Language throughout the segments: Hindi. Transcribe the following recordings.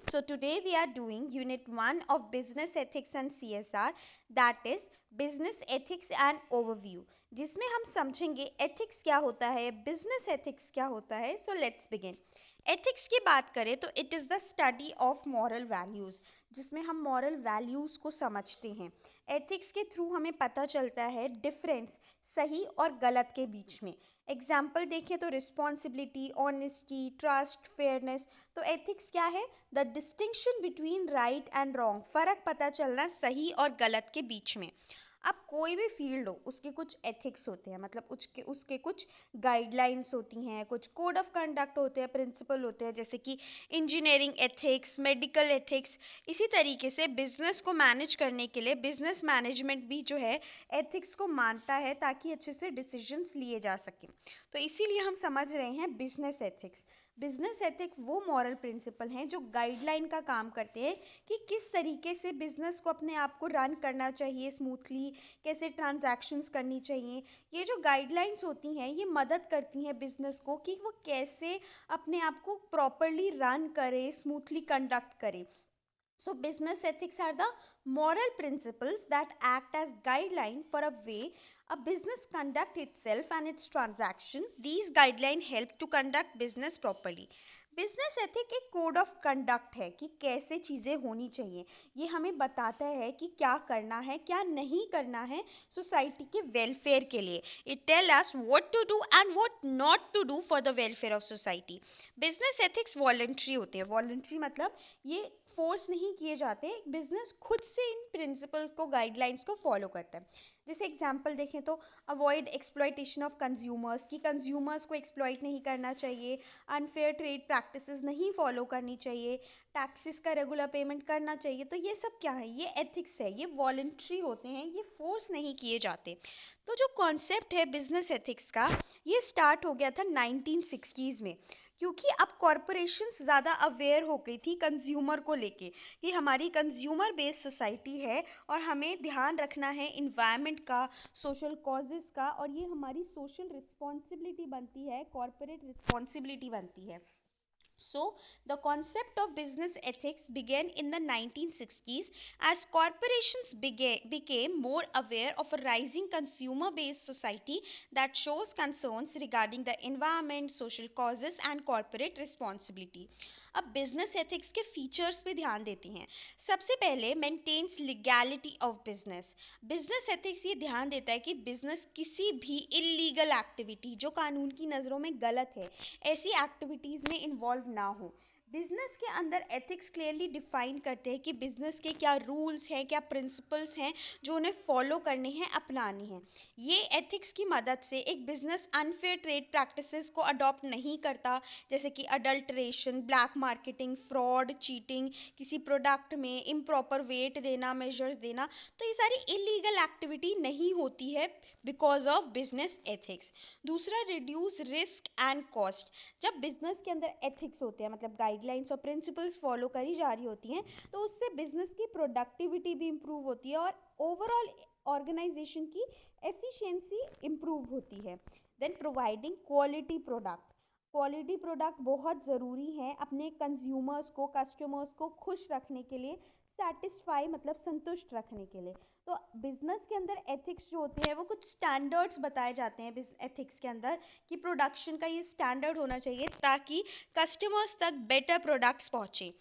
So today we are doing Unit 1 of Business Ethics and CSR, that is Business Ethics and Overview, जिसमें हम समझेंगे एथिक्स क्या होता है, बिजनेस एथिक्स क्या होता है. So let's begin. एथिक्स की बात करें तो it is the study of moral values, जिसमें हम मॉरल वैल्यूज़ को समझते हैं. एथिक्स के थ्रू हमें पता चलता है डिफरेंस सही और गलत के बीच में. एग्जाम्पल देखें तो रिस्पॉन्सिबिलिटी, ऑनेस्टी, ट्रस्ट, फेयरनेस. तो एथिक्स क्या है? The distinction between right and wrong, फ़र्क पता चलना सही और गलत के बीच में. अब कोई भी फील्ड हो उसके कुछ एथिक्स होते हैं, मतलब उसके उसके कुछ गाइडलाइंस होती हैं, कुछ कोड ऑफ कंडक्ट होते हैं, प्रिंसिपल होते हैं, जैसे कि इंजीनियरिंग एथिक्स, मेडिकल एथिक्स. इसी तरीके से बिजनेस को मैनेज करने के लिए बिजनेस मैनेजमेंट भी जो है एथिक्स को मानता है ताकि अच्छे से डिसीजंस लिए जा सकें. तो इसीलिए हम समझ रहे हैं बिजनेस एथिक्स. बिजनेस एथिक वो मॉरल प्रिंसिपल हैं जो गाइडलाइन का काम करते हैं कि किस तरीके से बिजनेस को अपने आप को रन करना चाहिए स्मूथली, कैसे ट्रांजैक्शंस करनी चाहिए. ये जो गाइडलाइंस होती हैं ये मदद करती हैं बिजनेस को कि वो कैसे अपने आप को प्रॉपरली रन करे, स्मूथली कंडक्ट करे. So business ethics are the moral principles that act as guideline for a way a business conduct itself and its transaction. These guidelines help to conduct business properly. Business ethic एक कोड ऑफ कंडक्ट है कि कैसे चीज़ें होनी चाहिए. ये हमें बताता है कि क्या करना है, क्या नहीं करना है सोसाइटी के वेलफेयर के लिए. It tell us what to do and what not to do for the welfare of society. Business ethics voluntary होते हैं. वॉलंटरी मतलब ये फोर्स नहीं किए जाते, बिजनेस खुद से इन प्रिंसिपल्स को, गाइडलाइंस को फॉलो करता है. जैसे एग्जांपल देखें तो अवॉइड एक्सप्लॉयटेशन ऑफ कंज्यूमर्स, कि कंज्यूमर्स को एक्सप्लॉइट नहीं करना चाहिए, अनफेयर ट्रेड प्रैक्टिसेस नहीं फॉलो करनी चाहिए, टैक्सेस का रेगुलर पेमेंट करना चाहिए. तो ये सब क्या है? ये एथिक्स है, ये वॉलंटरी होते हैं, ये फोर्स नहीं किए जाते. तो जो कॉन्सेप्ट है बिजनेस एथिक्स का, ये स्टार्ट हो गया था 1960s में, क्योंकि अब कॉरपोरेशंस ज़्यादा अवेयर हो गई थी कंज्यूमर को लेके कि हमारी कंज्यूमर बेस्ड सोसाइटी है और हमें ध्यान रखना है इन्वायरमेंट का, सोशल कॉजेज़ का, और ये हमारी सोशल रिस्पॉन्सिबिलिटी बनती है, कॉरपोरेट रिस्पॉन्सिबिलिटी बनती है. So, the concept of business ethics began in the 1960s as corporations became more aware of a rising consumer based society that shows concerns regarding the environment, social causes, and corporate responsibility. अब बिजनेस एथिक्स के फीचर्स पे ध्यान देते हैं. सबसे पहले maintains legality of business. Business ethics ये ध्यान देता है कि बिजनेस किसी भी इलीगल एक्टिविटी, जो कानून की नज़रों में गलत है, ऐसी एक्टिविटीज़ में इन्वॉल्व ना हो. बिजनेस के अंदर एथिक्स क्लियरली डिफाइन करते हैं कि बिजनेस के क्या रूल्स हैं, क्या प्रिंसिपल्स हैं जो उन्हें फॉलो करने हैं, अपनाने हैं. ये एथिक्स की मदद से एक बिजनेस अनफेयर ट्रेड प्रैक्टिसेस को अडॉप्ट नहीं करता, जैसे कि adulteration, black marketing, fraud, cheating, किसी प्रोडक्ट में इम्प्रॉपर वेट देना, मेजर्स देना. तो ये सारी इलीगल एक्टिविटी नहीं होती है बिकॉज ऑफ बिजनेस एथिक्स. दूसरा, रिड्यूस रिस्क एंड कॉस्ट. जब बिजनेस के अंदर एथिक्स होते हैं, मतलब गाइडलाइंस और प्रिंसिपल्स फॉलो करी जा रही होती हैं, तो उससे बिजनेस की प्रोडक्टिविटी भी इम्प्रूव होती है और ओवरऑल ऑर्गेनाइजेशन की एफिशिएंसी इम्प्रूव होती है. Then providing quality product. Quality product बहुत ज़रूरी है अपने कंज्यूमर्स को, कस्टमर्स को खुश रखने के लिए, सेटिस्फाई मतलब संतुष्ट रखने के लिए. तो बिजनेस के अंदर एथिक्स जो होते हैं वो कुछ स्टैंडर्ड्स बताए जाते हैं एथिक्स के अंदर कि प्रोडक्शन का ये स्टैंडर्ड होना चाहिए ताकि कस्टमर्स तक बेटर प्रोडक्ट्स पहुँचे.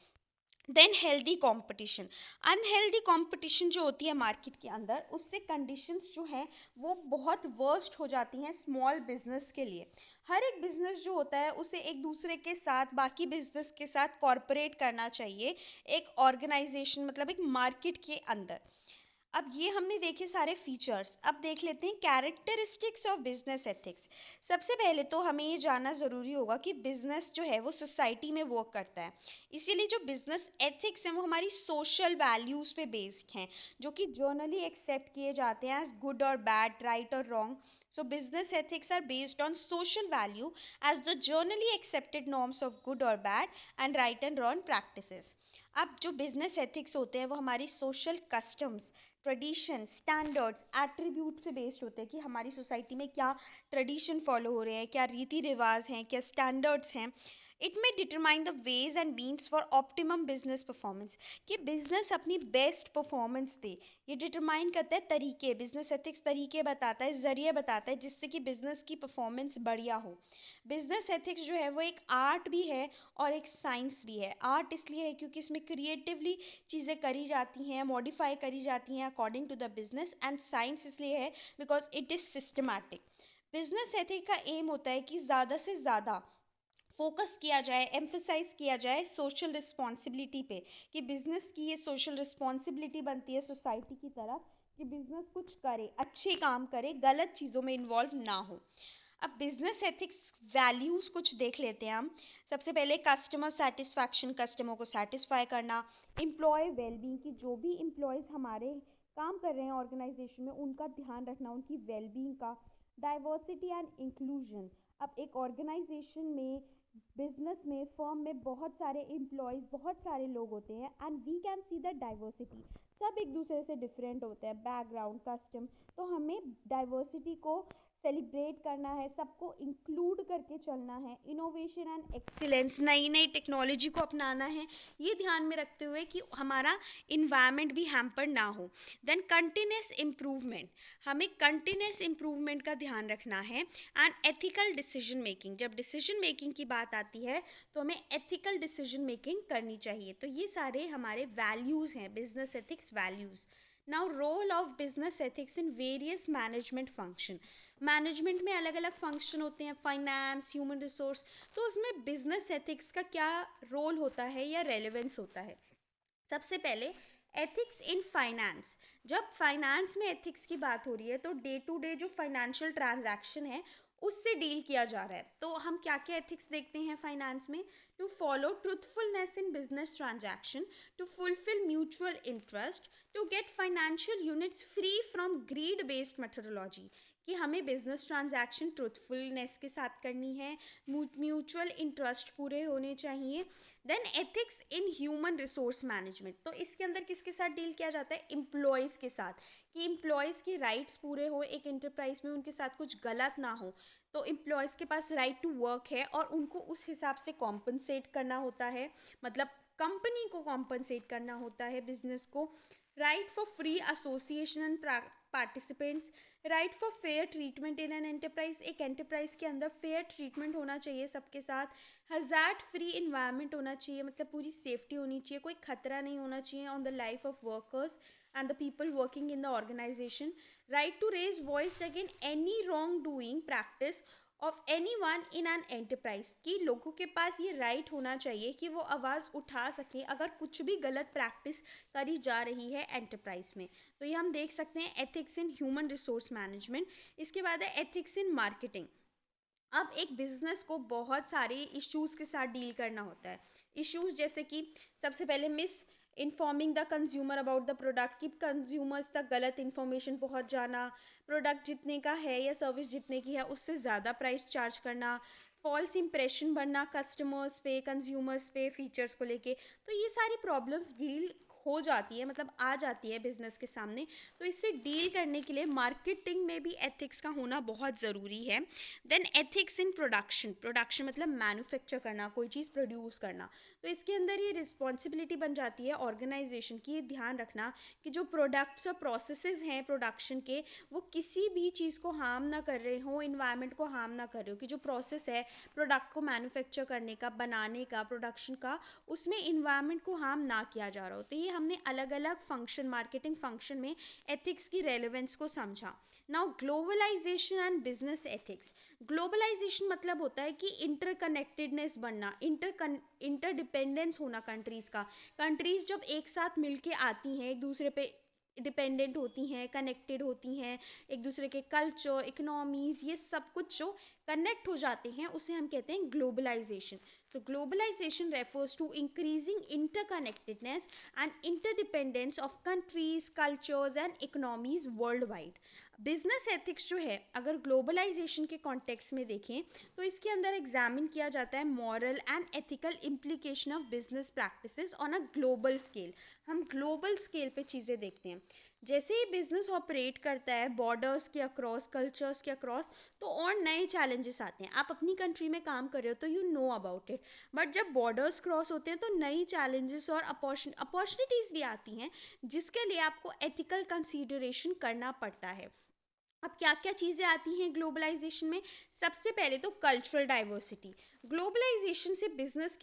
Then healthy competition. Unhealthy competition जो होती है मार्केट के अंदर, उससे कंडीशंस जो हैं वो बहुत वर्स्ट हो जाती हैं स्मॉल बिजनेस के लिए. हर एक बिजनेस जो होता है उसे एक दूसरे के साथ, बाकी बिजनेस के साथ कॉरपोरेट करना चाहिए, एक ऑर्गेनाइजेशन मतलब एक मार्केट के अंदर. अब ये हमने देखे सारे फीचर्स. अब देख लेते हैं कैरेक्टरिस्टिक्स ऑफ बिजनेस एथिक्स. सबसे पहले तो हमें ये जानना ज़रूरी होगा कि बिजनेस जो है वो सोसाइटी में वर्क करता है, इसीलिए जो बिजनेस एथिक्स हैं वो हमारी सोशल वैल्यूज़ पे बेस्ड हैं, जो कि जर्नली एक्सेप्ट किए जाते हैं एज गुड और बैड, राइट और wrong. So business ethics are based on social value as the generally accepted norms of good or bad and right and wrong practices. अब जो बिजनेस एथिक्स होते हैं वो हमारी social customs, tradition, standards, attribute पे बेस्ड होते हैं कि हमारी सोसाइटी में क्या ट्रेडिशन फॉलो हो रहे हैं, क्या रीति रिवाज हैं, क्या स्टैंडर्ड्स हैं. इट में determine the ways and means for optimum business performance, कि बिजनेस अपनी बेस्ट परफॉर्मेंस दे। ये डिटरमाइन करता है तरीके, बिजनेस एथिक्स तरीके बताता है, जरिए बताता है जिससे कि बिजनेस की परफॉर्मेंस बढ़िया हो। बिजनेस एथिक्स जो है वो एक आर्ट भी है और एक साइंस भी है। आर्ट इसलिए है क्योंकि इसमें क्रिएटिवली चीज़ें करी जाती हैं, मॉडिफाई करी जाती हैं according to the business, and science इसलिए है because it is systematic. Business ethic का एम होता है कि ज़्यादा से ज़्यादा फोकस किया जाए, एम्फेसाइज किया जाए सोशल रिस्पॉन्सिबिलिटी पे, कि बिजनेस की ये सोशल रिस्पॉन्सिबिलिटी बनती है सोसाइटी की तरफ कि बिजनेस कुछ करे, अच्छे काम करे, गलत चीज़ों में इन्वॉल्व ना हो। अब बिजनेस एथिक्स वैल्यूज़ कुछ देख लेते हैं हम। सबसे पहले कस्टमर सेटिस्फैक्शन, कस्टमर को सेटिस्फाई करना। एम्प्लॉय वेलबींग, की जो भी एम्प्लॉयज़ हमारे काम कर रहे हैं ऑर्गेनाइजेशन में उनका ध्यान रखना, उनकी वेलबींग का। डाइवर्सिटी एंड इंक्लूजन, अब एक ऑर्गेनाइजेशन में, बिजनेस में, फर्म में बहुत सारे एम्प्लॉयज़, बहुत सारे लोग होते हैं, and we can see the diversity. सब एक दूसरे से डिफरेंट होते हैं, बैकग्राउंड, कस्टम। तो हमें डाइवर्सिटी को सेलिब्रेट करना है, सबको इंक्लूड करके चलना है। इनोवेशन एंड एक्सीलेंस, नई नई टेक्नोलॉजी को अपनाना है, ये ध्यान में रखते हुए कि हमारा इन्वायरमेंट भी हैम्पर ना हो। देन कंटिन्यूस इम्प्रूवमेंट, हमें कंटिन्यूस इम्प्रूवमेंट का ध्यान रखना है। एंड एथिकल डिसीजन मेकिंग, जब डिसीजन मेकिंग की बात आती है तो हमें एथिकल डिसीजन मेकिंग करनी चाहिए। तो ये सारे हमारे वैल्यूज़ हैं, business ethics values. Now role of business ethics in various management function, management में अलग अलग फंक्शन होते हैं, फाइनेंस, ह्यूमन रिसोर्स, तो उसमें बिजनेस एथिक्स का क्या रोल होता है या रेलेवेंस होता है। सबसे पहले एथिक्स इन फाइनेंस, जब फाइनेंस में एथिक्स की बात हो रही है तो डे टू डे जो फाइनेंशियल ट्रांजैक्शन है उससे डील किया जा रहा है। तो हम क्या क्या एथिक्स देखते हैं फाइनेंस में? To follow truthfulness in business transaction, to fulfil mutual interest, to get financial units free from greed based methodology, कि हमें बिजनेस ट्रांजैक्शन ट्रूथफुलनेस के साथ करनी है, म्यूचुअल इंटरेस्ट पूरे होने चाहिए। Then ethics in human resource management, तो इसके अंदर किसके साथ डील किया जाता है? एम्प्लॉयज़ के साथ, कि एम्प्लॉयज़ के राइट्स पूरे हो, एक एंटरप्राइज में उनके साथ कुछ गलत ना हो। तो एम्प्लॉयज़ के पास राइट टू वर्क है और उनको उस हिसाब से कॉम्पनसेट करना होता है, मतलब कंपनी को कॉम्पनसेट करना होता है बिजनेस को। Right for free association and participants, right for fair treatment in an enterprise, एक एंटरप्राइज के अंदर फेयर ट्रीटमेंट होना चाहिए सबके साथ। हज़ार्ड फ्री इन्वायरमेंट होना चाहिए, मतलब पूरी सेफ्टी होनी चाहिए, कोई खतरा नहीं होना चाहिए on the life of workers and the people working in the organization. Right to raise voice again any wrong doing practice of any one in an enterprise, कि लोगों के पास ये राइट होना चाहिए कि वो आवाज़ उठा सकें अगर कुछ भी गलत प्रैक्टिस करी जा रही है एंटरप्राइज में। तो ये हम देख सकते हैं ethics in human resource management. इसके बाद है एथिक्स इन मार्केटिंग। अब एक बिजनेस को बहुत सारे इश्यूज़ के साथ डील करना होता है। इश्यूज़ जैसे कि सबसे पहले miss informing the consumer about the product, कि कंज्यूमर्स तक गलत इन्फॉर्मेशन पहुंच जाना, प्रोडक्ट जितने का है या सर्विस जितने की है उससे ज़्यादा प्राइस चार्ज करना, फॉल्स इंप्रेशन बनना कस्टमर्स पे, कंज्यूमर्स पे, फीचर्स को लेके। तो ये सारी प्रॉब्लम्स डील हो जाती है, मतलब आ जाती है बिजनेस के सामने। तो इससे डील करने के लिए मार्केटिंग में भी एथिक्स का होना बहुत ज़रूरी है। Then ethics in production, production मतलब मैन्युफैक्चर करना, कोई चीज़ प्रोड्यूस करना। तो इसके अंदर ये रिस्पॉन्सिबिलिटी बन जाती है ऑर्गेनाइजेशन की, ये ध्यान रखना कि जो प्रोडक्ट्स और प्रोसेसेस हैं प्रोडक्शन के वो किसी भी चीज़ को हार्म ना कर रहे हो, इन्वायरमेंट को हार्म ना कर रहे हो, कि जो प्रोसेस है प्रोडक्ट को मैन्युफैक्चर करने का, बनाने का, प्रोडक्शन का, उसमें इन्वायरमेंट को हार्म ना किया जा रहा हो। तो ये हमने अलग अलग फंक्शन, मार्केटिंग फंक्शन में एथिक्स की रेलेवेंस को समझा। Now globalization and business ethics. Globalization मतलब होता है कि इंटरकनेक्टेडनेस बनना, इंटरडिपेंडेंस होना कंट्रीज़ का। कंट्रीज़ जब एक साथ मिलके आती हैं, एक दूसरे पे डिपेंडेंट होती हैं, कनेक्टेड होती हैं, एक दूसरे के कल्चर, इकोनॉमीज़, ये सब कुछ जो कनेक्ट हो जाते हैं उसे हम कहते हैं globalization. So globalization refers to increasing interconnectedness and interdependence of countries, cultures and economies world wide. Business ethics जो है अगर ग्लोबलाइजेशन के कॉन्टेक्स्ट में देखें तो इसके अंदर एग्जामिन किया जाता है moral and ethical implication of business practices on a global scale. हम ग्लोबल स्केल पे चीज़ें देखते हैं। जैसे ही बिजनेस ऑपरेट करता है बॉर्डर्स के अक्रॉस, कल्चर्स के अक्रॉस, तो और नए चैलेंजेस आते हैं। आप अपनी कंट्री में काम कर रहे हो तो you know about it, but जब बॉर्डर्स क्रॉस होते हैं तो नई चैलेंजेस और अपॉर्चुनिटीज़ भी आती हैं, जिसके लिए आपको एथिकल कंसीडरेशन करना पड़ता है। अब क्या क्या चीज़ें आती हैं ग्लोबलाइजेशन में? सबसे पहले तो कल्चरल डाइवर्सिटी। ग्लोबलाइजेशन से बिजनेस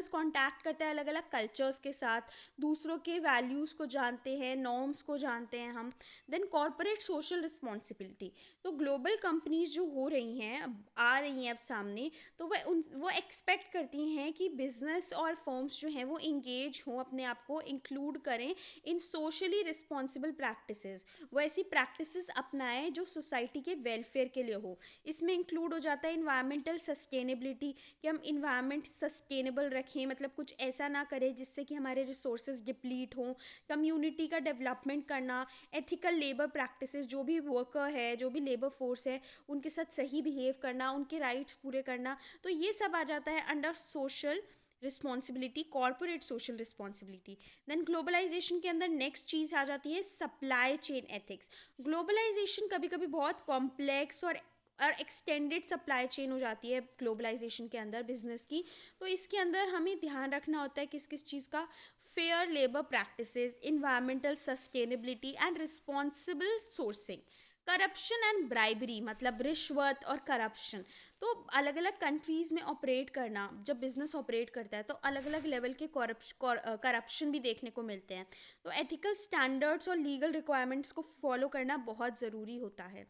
कांटेक्ट करता है अलग अलग कल्चर्स के साथ, दूसरों के वैल्यूज़ को जानते हैं, नॉर्म्स को जानते हैं हम। Then corporate social responsibility. तो ग्लोबल कंपनीज जो हो रही हैं, आ रही हैं अब सामने, तो वो एक्सपेक्ट करती हैं कि बिजनेस और फर्म्स जो हैं वो इंगेज हों, अपने आप को इंक्लूड करें इन सोशली रिस्पॉन्सिबल प्रैक्टिसेस। वो ऐसी प्रैक्टिसेस अपनाएं जो सोसाइटी के वेलफेयर के लिए हो। इसमें इंक्लूड हो जाता है इन्वायरमेंटल सस्टेनेबिलिटी, कि हम इन्वायरमेंट सस्टेनेबल रखें, मतलब कुछ ऐसा ना करें जिससे कि हमारे रिसोर्सेज डिप्लीट हों। कम्युनिटी का डेवलपमेंट करना, एथिकल लेबर प्रैक्टिसेस, जो भी वर्कर है, जो भी लेबर फोर्स है, उनके साथ सही बिहेव करना, उनके राइट्स पूरे करना। तो ये सब आ जाता है under social responsibility, corporate social responsibility. Then globalization के अंदर नेक्स्ट चीज़ आ जाती है सप्लाई चेन एथिक्स। ग्लोबलाइजेशन कभी कभी बहुत कॉम्प्लेक्स और एक्सटेंडेड सप्लाई चेन हो जाती है ग्लोबलाइजेशन के अंदर बिजनेस की। तो इसके अंदर हमें ध्यान रखना होता है किस किस चीज़ का? Fair labour practices, environmental sustainability and responsible sourcing. Corruption and bribery, मतलब रिश्वत और करप्शन। तो अलग अलग कंट्रीज़ में ऑपरेट करना, जब बिजनेस ऑपरेट करता है तो अलग अलग लेवल के करप्शन भी देखने को मिलते हैं। तो एथिकल स्टैंडर्ड्स और लीगल रिक्वायरमेंट्स को फॉलो करना बहुत ज़रूरी होता है।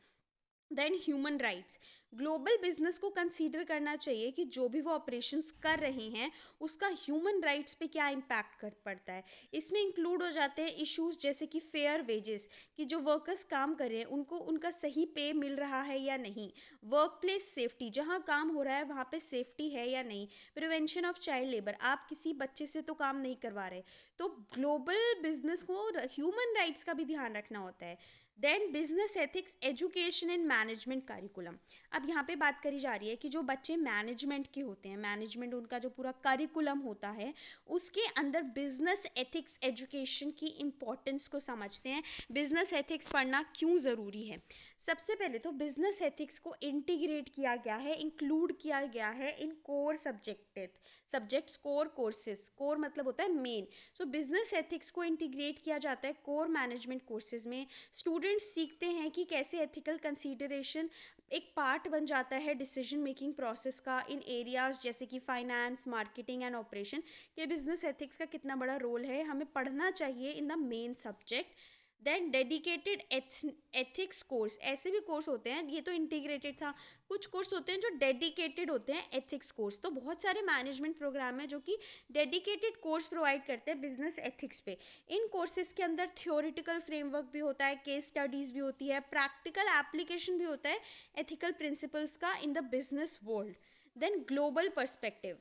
Then human rights. Global business को कंसीडर करना चाहिए कि जो भी वो ऑपरेशंस कर रहे हैं उसका ह्यूमन राइट्स पे क्या इम्पैक्ट कर पड़ता है। इसमें इंक्लूड हो जाते हैं इश्यूज जैसे कि फेयर वेजेस, कि जो वर्कर्स काम कर रहे हैं उनको उनका सही पे मिल रहा है या नहीं। वर्क प्लेस सेफ्टी, जहाँ काम हो रहा है वहाँ पे सेफ्टी है या नहीं। प्रिवेंशन ऑफ चाइल्ड लेबर, आप किसी बच्चे से तो काम नहीं करवा रहे। तो ग्लोबल बिजनेस को ह्यूमन राइट्स का भी ध्यान रखना होता है। Then business ethics education and management curriculum. अब यहाँ पे बात करी जा रही है कि जो बच्चे मैनेजमेंट के होते हैं, मैनेजमेंट उनका जो पूरा करिकुलम होता है, उसके अंदर बिजनेस एथिक्स एजुकेशन की इम्पोर्टेंस को समझते हैं। बिजनेस एथिक्स पढ़ना क्यों ज़रूरी है? सबसे पहले तो बिजनेस एथिक्स को इंटीग्रेट किया गया है, इंक्लूड किया गया है in core subjects, core courses. Core मतलब होता है मेन। सो बिजनेस एथिक्स को इंटीग्रेट किया जाता है कोर मैनेजमेंट कोर्सेज में। स्टूडेंट्स सीखते हैं कि कैसे एथिकल कंसीडरेशन एक पार्ट बन जाता है डिसीजन मेकिंग प्रोसेस का इन एरियाज जैसे कि फाइनेंस, मार्केटिंग एंड ऑपरेशन। कि बिजनेस एथिक्स का कितना बड़ा रोल है, हमें पढ़ना चाहिए in the main subject. Then dedicated ethics course, ऐसे भी कोर्स होते हैं, ये तो इंटीग्रेटेड था। कुछ कोर्स होते हैं जो डेडिकेटेड होते हैं एथिक्स कोर्स। तो बहुत सारे मैनेजमेंट प्रोग्राम हैं जो कि डेडिकेटेड कोर्स प्रोवाइड करते हैं बिजनेस एथिक्स पे। इन कोर्सेज के अंदर थ्योरेटिकल फ्रेमवर्क भी होता है, केस स्टडीज़ भी होती है, प्रैक्टिकल एप्लीकेशन भी होता है एथिकल प्रिंसिपल्स का in the business world. Then global perspective.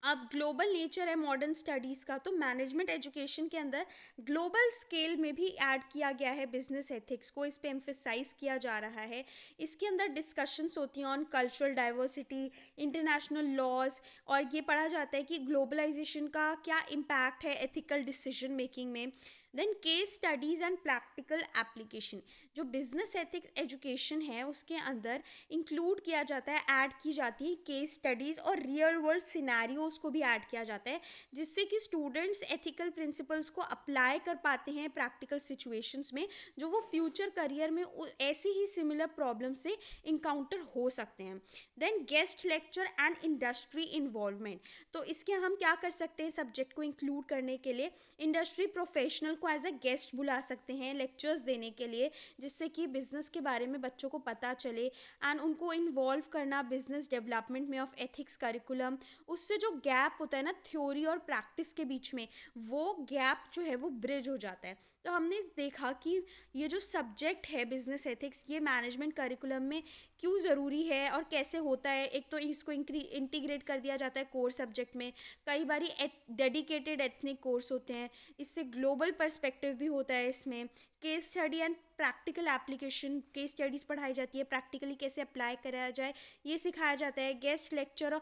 अब ग्लोबल नेचर है मॉडर्न स्टडीज़ का, तो मैनेजमेंट एजुकेशन के अंदर ग्लोबल स्केल में भी ऐड किया गया है बिजनेस एथिक्स को, इस पे एम्फेसाइज किया जा रहा है। इसके अंदर डिस्कशंस होती हैं on cultural diversity, international laws, और ये पढ़ा जाता है कि ग्लोबलाइजेशन का क्या इम्पैक्ट है एथिकल डिसीजन मेकिंग में। Then case studies and practical application. जो बिजनेस एथिक्स एजुकेशन है उसके अंदर इंक्लूड किया जाता है, ऐड की जाती है केस स्टडीज़ और रियल वर्ल्ड सिनेरियोज को भी ऐड किया जाता है, जिससे कि स्टूडेंट्स एथिकल प्रिंसिपल्स को अप्लाई कर पाते हैं प्रैक्टिकल सिचुएशंस में, जो वो फ्यूचर करियर में ऐसी ही सिमिलर प्रॉब्लम से इंकाउंटर हो सकते हैं। Then guest lecture and industry involvement. तो इसके हम क्या कर सकते हैं सब्जेक्ट को इंक्लूड करने के लिए? इंडस्ट्री प्रोफेशनल को एज अ गेस्ट बुला सकते हैं लेक्चर्स देने के लिए, जिससे कि बिजनेस के बारे में बच्चों को पता चले, एंड उनको इन्वॉल्व करना बिजनेस डेवलपमेंट में ऑफ एथिक्स करिकुलम। उससे जो गैप होता है ना थ्योरी और प्रैक्टिस के बीच में, वो गैप जो है वो ब्रिज हो जाता है। तो हमने देखा कि ये जो सब्जेक्ट है बिजनेस एथिक्स, ये मैनेजमेंट करिकुलम में क्यों ज़रूरी है और कैसे होता है। एक तो इसको इंटीग्रेट कर दिया जाता है कोर सब्जेक्ट में, कई बारी डेडिकेटेड एथनिक कोर्स होते हैं, इससे ग्लोबल पर्सपेक्टिव भी होता है। इसमें case study and practical application, case studies पढ़ाई जाती है, प्रैक्टिकली कैसे अप्लाई कराया जाए ये सिखाया जाता है। गेस्ट लेक्चर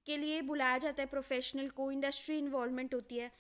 के लिए बुलाया जाता है प्रोफेशनल को, इंडस्ट्री इन्वॉल्वमेंट होती है।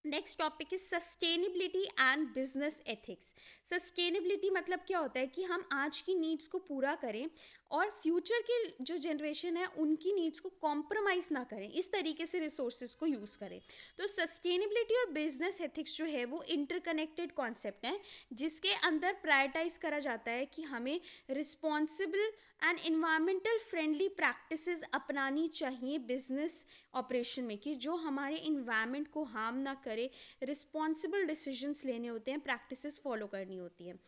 Next topic is sustainability and business ethics. Sustainability मतलब क्या होता है कि हम आज की नीड्स को पूरा करें और फ्यूचर के जो जनरेशन है उनकी नीड्स को कॉम्प्रोमाइज़ ना करें, इस तरीके से रिसोर्सेज को यूज़ करें। तो सस्टेनेबिलिटी और बिजनेस एथिक्स जो है वो इंटरकनेक्टेड कॉन्सेप्ट है, जिसके अंदर प्रायोरिटाइज करा जाता है कि हमें responsible and environmental friendly practices अपनानी चाहिए बिजनेस ऑपरेशन में, कि जो हमारे इन्वायरमेंट को हार्म ना करे। रिस्पॉन्सिबल डिसीजंस लेने होते हैं, प्रैक्टिसेस फॉलो करनी होती है।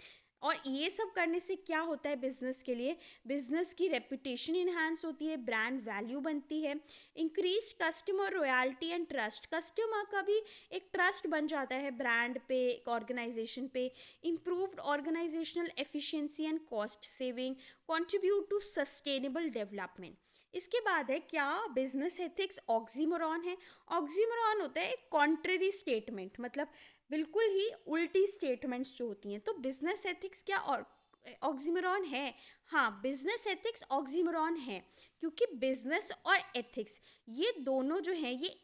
और ये सब करने से क्या होता है बिजनेस के लिए, बिजनेस की रेपुटेशन इन्हांस होती है, ब्रांड वैल्यू बनती है, increase customer royalty and trust, customer का भी एक ट्रस्ट बन जाता है ब्रांड पे, एक ऑर्गेनाइजेशन पे, improved organizational efficiency and cost saving, contribute to sustainable development. इसके बाद है क्या बिजनेस एथिक्स ऑक्सीमोरॉन है। ऑक्सीमोरॉन होता है एक कॉन्ट्ररी स्टेटमेंट, मतलब बिल्कुल ही उल्टी स्टेटमेंट्स जो होती हैं। तो बिजनेस एथिक्स क्या और ऑक्सीमोरॉन है? हाँ, बिजनेस एथिक्स ऑक्सीमोरॉन है, क्योंकि बिजनेस और एथिक्स ये दोनों जो हैं ये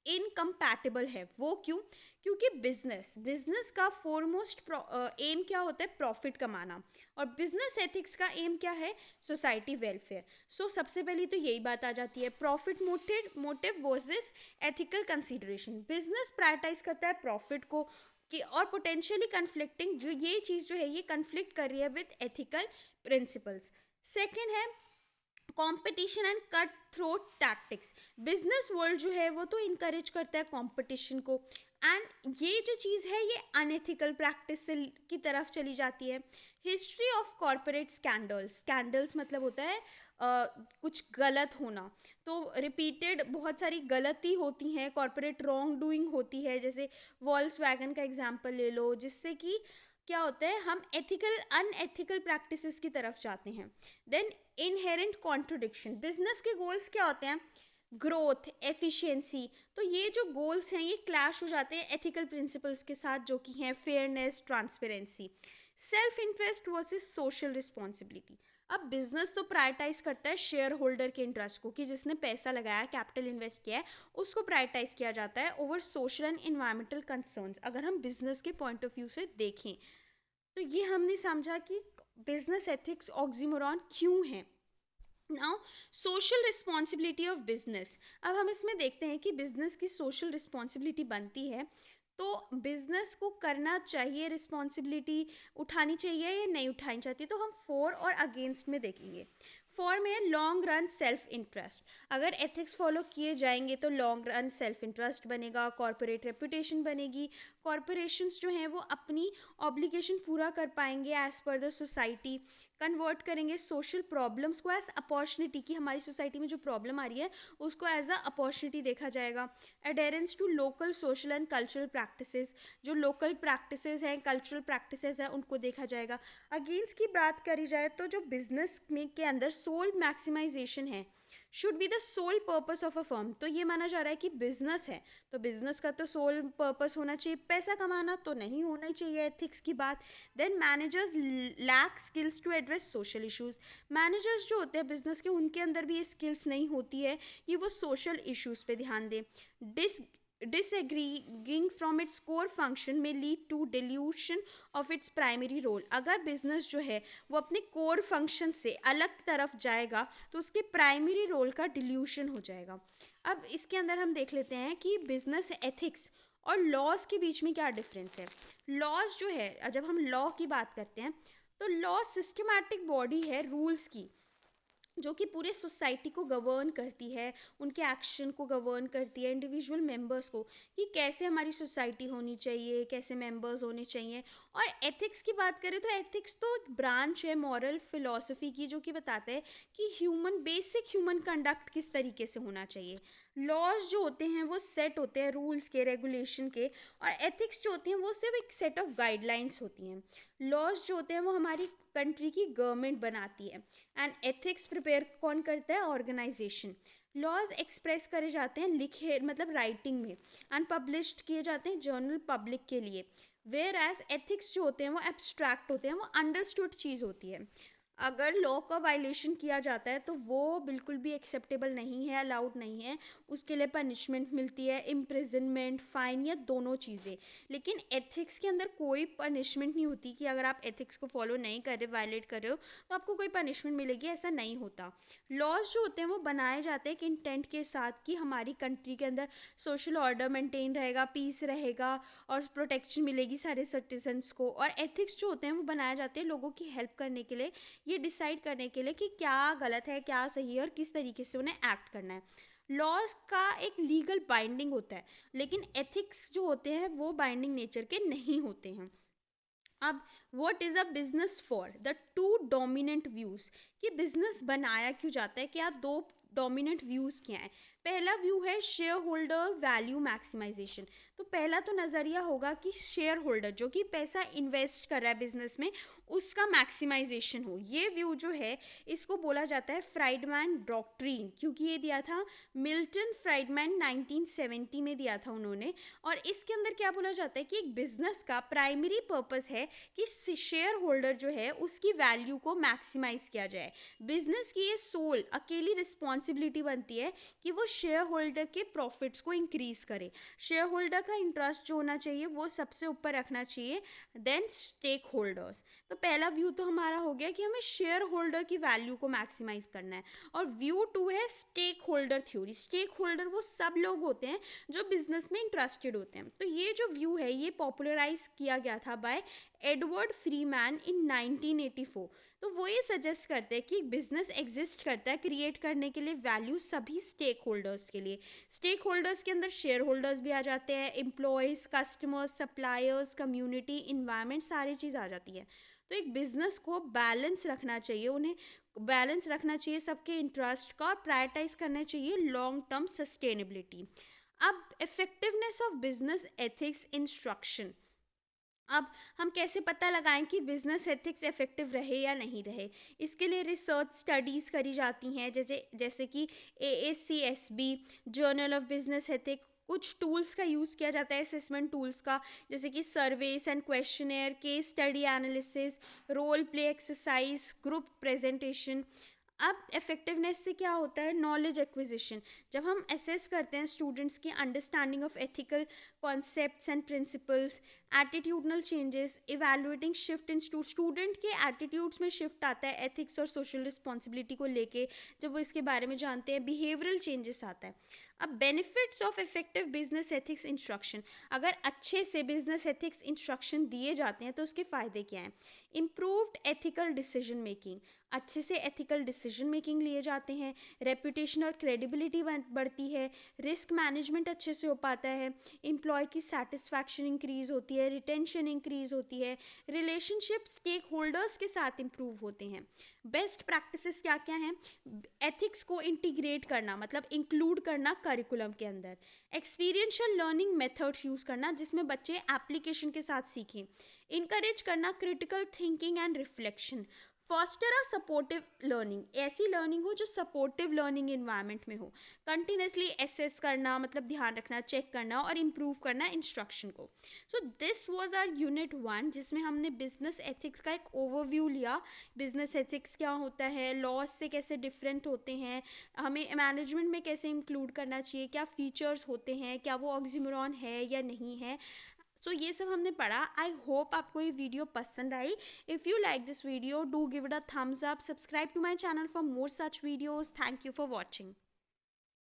इनकम्पैटिबल है। वो क्यों? क्योंकि बिजनेस बिजनेस का फोरमोस्ट एम क्या होता है? प्रॉफिट कमाना। और बिजनेस एथिक्स का एम क्या है? Society welfare. सो सबसे पहले तो यही बात आ जाती है, profit motive versus ethical consideration. Business prioritize करता है प्रॉफिट को कि, और पोटेंशियली कन्फ्लिक्टिंग जो ये चीज़ जो है ये कन्फ्लिक्ट कर रही है विद एथिकल प्रिंसिपल्स। सेकेंड है competition and cut throat tactics. Business world जो है वो तो इनकरेज करता है कंपटीशन को, एंड ये जो चीज़ है ये अनएथिकल प्रैक्टिस की तरफ चली जाती है। History of corporate scandals, scandals मतलब होता है कुछ गलत होना। तो रिपीटेड बहुत सारी गलती होती हैं, कॉरपोरेट रॉन्ग डूइंग होती है, जैसे वॉल्स वैगन का एग्जाम्पल ले लो, जिससे कि क्या होता है हम एथिकल अनएथिकल प्रैक्टिसेस की तरफ जाते हैं। देन इनहेरेंट कॉन्ट्रोडिक्शन, बिजनेस के गोल्स क्या होते हैं? Growth, efficiency. तो ये जो गोल्स हैं ये क्लैश हो जाते हैं एथिकल प्रिंसिपल्स के साथ, जो कि हैं fairness, transparency. Self interest versus social responsibility. अब बिजनेस तो प्रायोरिटाइज करता है शेयर होल्डर के इंटरेस्ट को, कि जिसने पैसा लगाया, कैपिटल इन्वेस्ट किया है, उसको प्रायोरिटाइज किया जाता है over social and environmental concerns, अगर हम बिजनेस के पॉइंट ऑफ व्यू से देखें। तो ये हमने समझा कि बिजनेस एथिक्स ऑक्सीमोरॉन क्यों है। Now social responsibility of business. अब हम इसमें देखते हैं कि बिजनेस की सोशल रिस्पॉन्सिबिलिटी बनती है, तो बिजनेस को करना चाहिए, रिस्पॉन्सिबिलिटी उठानी चाहिए या नहीं उठानी चाहिए। तो हम फॉर और अगेंस्ट में देखेंगे। फॉर में लॉन्ग रन सेल्फ इंटरेस्ट, अगर एथिक्स फॉलो किए जाएंगे तो लॉन्ग रन सेल्फ इंटरेस्ट बनेगा, कॉरपोरेट रेपुटेशन बनेगी, कॉरपोरेशंस जो हैं वो अपनी ऑब्लिगेशन पूरा कर पाएंगे as per the society, convert करेंगे सोशल प्रॉब्लम्स को एज अपॉर्चुनिटी, कि हमारी सोसाइटी में जो प्रॉब्लम आ रही है उसको एज अ अपॉर्चुनिटी देखा जाएगा। Adherence to local social and cultural practices, जो लोकल प्रैक्टिसेस हैं, कल्चरल प्रैक्टिसेस हैं, उनको देखा जाएगा। अगेंस्ट की बात करी जाए तो जो बिजनेस में के अंदर सोल मैक्सिमाइजेशन है, should be the sole purpose of a firm. तो ये माना जा रहा है कि बिजनेस है तो बिजनेस का तो सोल पर्पस होना चाहिए पैसा कमाना, तो नहीं होना चाहिए एथिक्स की बात। Then managers lack skills to address social issues, managers जो होते हैं बिजनेस के उनके अंदर भी ये स्किल्स नहीं होती है कि वो सोशल इश्यूज पे ध्यान दें। disagreeing from its core function may lead to dilution of its primary role। अगर बिजनेस जो है वो अपने कोर फंक्शन से अलग तरफ जाएगा तो उसके प्राइमरी रोल का डिल्यूशन हो जाएगा। अब इसके अंदर हम देख लेते हैं कि बिजनेस एथिक्स और लॉज के बीच में क्या डिफरेंस है। लॉज जो है, जब हम लॉ की बात करते हैं तो लॉ सिस्टमैटिक बॉडी है रूल्स की, जो कि पूरे सोसाइटी को गवर्न करती है, उनके एक्शन को गवर्न करती है, इंडिविजुअल मेंबर्स को, कि कैसे हमारी सोसाइटी होनी चाहिए, कैसे मेंबर्स होने चाहिए। और एथिक्स की बात करें तो एथिक्स तो एक ब्रांच है मॉरल फिलॉसफी की, जो कि बताता है कि बेसिक ह्यूमन कंडक्ट किस तरीके से होना चाहिए। लॉज जो होते हैं वो सेट होते हैं रूल्स के, रेगुलेशन के, और एथिक्स जो होती हैं वो सिर्फ एक सेट ऑफ गाइडलाइंस होती हैं। लॉज जो होते हैं वो हमारी कंट्री की गवर्नमेंट बनाती है, एंड एथिक्स प्रिपेयर कौन करता है? ऑर्गेनाइजेशन। लॉज एक्सप्रेस करे जाते हैं लिखे मतलब राइटिंग में, एंड पब्लिश्ड किए जाते हैं जर्नल पब्लिक के लिए। वेयर एज एथिक्स जो होते हैं वो एब्स्ट्रैक्ट होते हैं, वो अंडरस्टूड चीज़ होती है। अगर लॉ का वायलेशन किया जाता है तो वो बिल्कुल भी एक्सेप्टेबल नहीं है, अलाउड नहीं है। उसके लिए पनिशमेंट मिलती है, इम्प्रिजनमेंट, फाइन, या दोनों चीज़ें। लेकिन एथिक्स के अंदर कोई पनिशमेंट नहीं होती कि अगर आप एथिक्स को फॉलो नहीं कर रहे, वायलेट कर रहे हो, तो आपको कोई पनिशमेंट मिलेगी, ऐसा नहीं होता। लॉज जो होते हैं वो बनाए जाते हैं एक इंटेंट के साथ कि हमारी कंट्री के अंदर सोशल ऑर्डर मेंटेन रहेगा, पीस रहेगा और प्रोटेक्शन मिलेगी सारे सिटीजन्स को। और एथिक्स जो होते हैं वो बनाए जाते हैं लोगों की हेल्प करने के लिए, ये डिसाइड करने के लिए कि क्या गलत है, क्या सही है और किस तरीके से उन्हें एक्ट करना है। लॉज का एक लीगल बाइंडिंग होता है, लेकिन एथिक्स जो होते हैं वो बाइंडिंग नेचर के नहीं होते हैं। अब what is a business for the two dominant views, कि बिजनेस बनाया क्यों जाता है, क्या दो डोमिनेंट व्यूज़ क्या हैं। पहला व्यू है शेयर होल्डर वैल्यू मैक्सिमाइजेशन। तो पहला तो नज़रिया होगा कि शेयर होल्डर जो कि पैसा इन्वेस्ट कर रहा है बिजनेस में, उसका मैक्सिमाइजेशन हो। ये व्यू जो है इसको बोला जाता है फ्राइडमैन डॉक्ट्रिन, क्योंकि ये दिया था मिल्टन फ्राइडमैन 1970 में दिया था उन्होंने। और इसके अंदर क्या बोला जाता है कि एक बिजनेस का प्राइमरी पर्पस है कि शेयर होल्डर जो है उसकी वैल्यू को मैक्सिमाइज किया जाए। बिजनेस की ये सोल अकेली रिस्पॉन्सिबिलिटी बनती है कि वो शेयर होल्डर के प्रॉफिट्स को इंक्रीज करे। शेयर होल्डर का इंटरेस्ट जो होना चाहिए वो सबसे ऊपर रखना चाहिए, देन स्टेक होल्डर्स। तो पहला व्यू तो हमारा हो गया कि हमें शेयर होल्डर की वैल्यू को मैक्सिमाइज करना है। और व्यू टू है stakeholder theory. Stakeholder वो सब लोग होते हैं जो बिजनेस में इंटरेस्टेड होते हैं। तो ये जो व्यू है ये पॉपुलराइज किया गया था बाय एडवर्ड फ्रीमैन इन 1984। तो वो ये सजेस्ट करते हैं कि बिजनेस एग्जिस्ट करता है क्रिएट करने के लिए वैल्यू सभी स्टेक होल्डर्स के लिए। स्टेक होल्डर्स के अंदर शेयर होल्डर्स भी आ जाते हैं, employees, customers, suppliers, community, environment, सारी चीज़ आ जाती है। तो एक बिजनेस को बैलेंस रखना चाहिए, उन्हें बैलेंस रखना चाहिए सबके इंटरेस्ट का, और प्रायोरिटाइज करना चाहिए लॉन्ग टर्म सस्टेनेबिलिटी। अब effectiveness of business ethics instruction. अब हम कैसे पता लगाएं कि बिजनेस एथिक्स इफेक्टिव रहे या नहीं रहे। इसके लिए रिसर्च स्टडीज़ करी जाती हैं, जैसे जैसे कि AACSB, journal of business ethic. कुछ टूल्स का यूज़ किया जाता है असेसमेंट टूल्स का, जैसे कि surveys and questionnaire, case study analysis, role play exercise, group presentation. अब इफेक्टिवनेस से क्या होता है, नॉलेज एक्विजिशन। जब हम असेस करते हैं स्टूडेंट्स की understanding of ethical concepts and principles, attitudinal changes, evaluating shift in student के एटीट्यूड्स में शिफ्ट आता है एथिक्स और सोशल रिस्पॉन्सिबिलिटी को लेके। जब वो इसके बारे में जानते हैं बिहेवियरल चेंजेस आता है। अब benefits of effective business ethics instruction. अगर अच्छे से बिजनेस एथिक्स इंस्ट्रक्शन दिए जाते हैं तो उसके फ़ायदे क्या हैं। इम्प्रूव्ड एथिकल डिसीजन मेकिंग, अच्छे से एथिकल डिसीजन मेकिंग लिए जाते हैं। रेपुटेशन और क्रेडिबिलिटी बढ़ती है। रिस्क मैनेजमेंट अच्छे से हो पाता है। एम्प्लॉय की सेटिस्फैक्शन इंक्रीज होती है, रिटेंशन इंक्रीज होती है। रिलेशनशिप स्टेक होल्डर्स के साथ इंप्रूव होते हैं। बेस्ट प्रैक्टिसेस क्या क्या हैं, एथिक्स को इंटीग्रेट करना, मतलब इंक्लूड करना करिकुलम के अंदर। एक्सपीरियंशियल लर्निंग मेथड्स यूज़ करना जिसमें बच्चे एप्लीकेशन के साथ सीखें। इनकरेज करना critical thinking and reflection. Foster a supportive learning, ऐसी लर्निंग हो जो सपोर्टिव लर्निंग इन्वायरमेंट में हो। कंटिन्यूसली एसेस करना, मतलब ध्यान रखना, चेक करना और इम्प्रूव करना इंस्ट्रक्शन को। So this was our unit 1 जिसमें हमने बिजनेस एथिक्स का एक ओवरव्यू लिया। बिजनेस एथिक्स क्या होता है, लॉज से कैसे डिफरेंट होते हैं, हमें मैनेजमेंट में कैसे इंक्लूड करना चाहिए, क्या फीचर्स होते हैं, क्या वो ऑक्सीमोरॉन है या नहीं है। सो ये सब हमने पढ़ा। आई होप आपको ये वीडियो पसंद आई। If you like this video do give it a thumbs up, subscribe to my channel for more such videos. Thank you for watching.